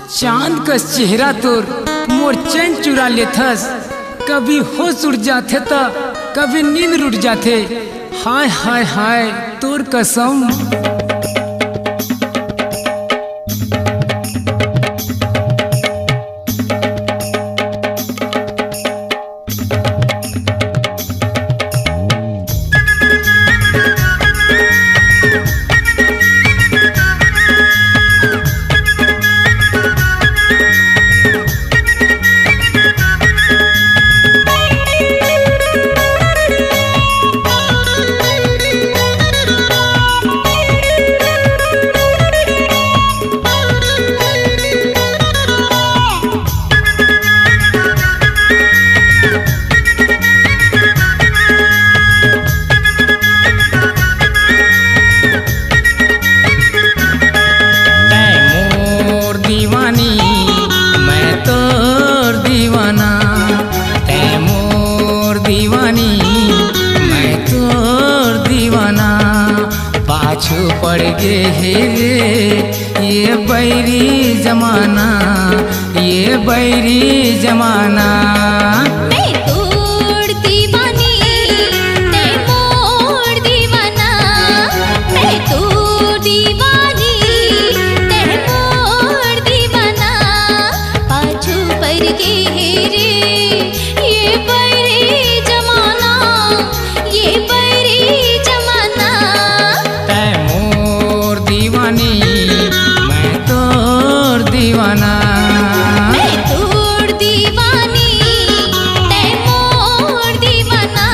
चांद का चेहरा तोर मोर चैन चुरा लेथस। कभी होश उड़ जाथे त कभी नींद रुट जाथे। हाय हाय हाय तोर कसम। पाछू पड़ गे हे ये बैरी जमाना, ये बैरी जमाना। मैं तोड़ दीवानी ते मोड़ दीवाना, मैं तोड़ दीवानी ते मोड़ दीवाना। पाछू पड़ गे रे ये बैरी जमाना, ये बैरी जमाना। मैं तोर दीवाना, मैं तोर दीवानी ते मोर दीवाना।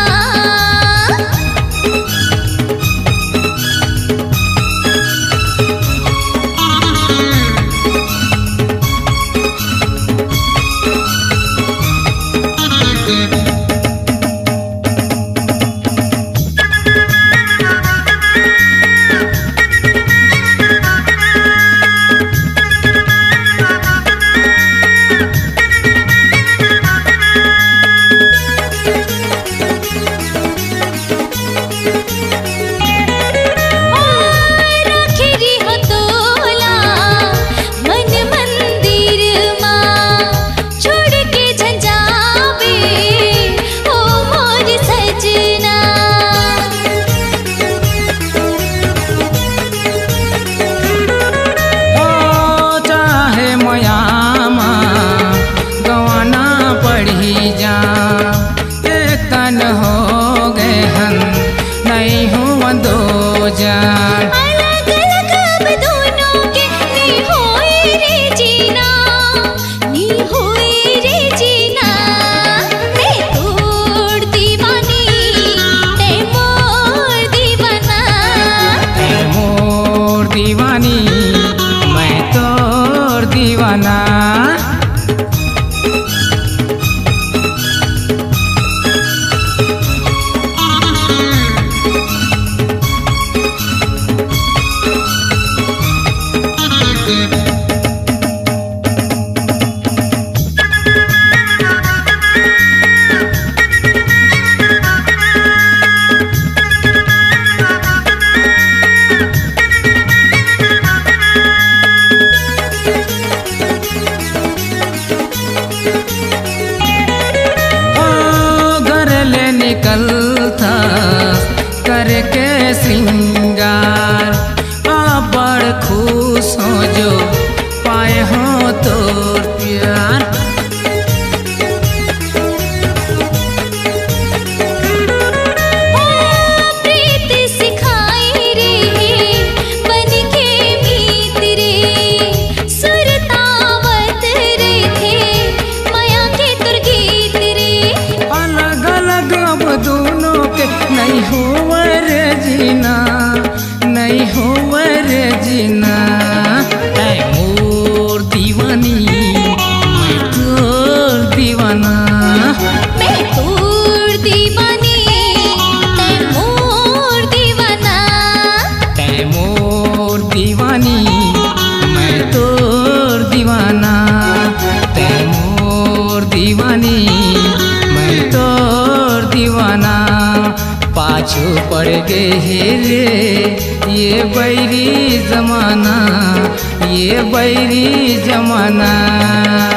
हो गए हम नहीं हुआ दो जान, अलग अलग अब दोनों के नहीं होए रे जीना, नहीं होए रे जीना। मैं तोड़ दीवानी ते मोर दीवाना, ते मोर दीवानी मैं तोर दीवाना। निकलता करके श्रृंगार, आप बड़ खुश हो जो पाए हो तोर प्यार। प्रीत सिखाई रे बन के मीत रे, सुरतावत रे थे माया के तुर गीत रे। अलग अलग अब दोनों के नहीं हो रे जीना, नहीं हो रे जीना। ऐ मोर दीवानी मैं तोर दीवाना, मैं तोर दीवानी ते मोर दीवाना, ते मोर दीवानी मैं तोर दीवाना, ते मोर दीवानी मैं तोर दीवाना। पाछू पड़ गए रे ये बैरी जमाना, ये बैरी जमाना।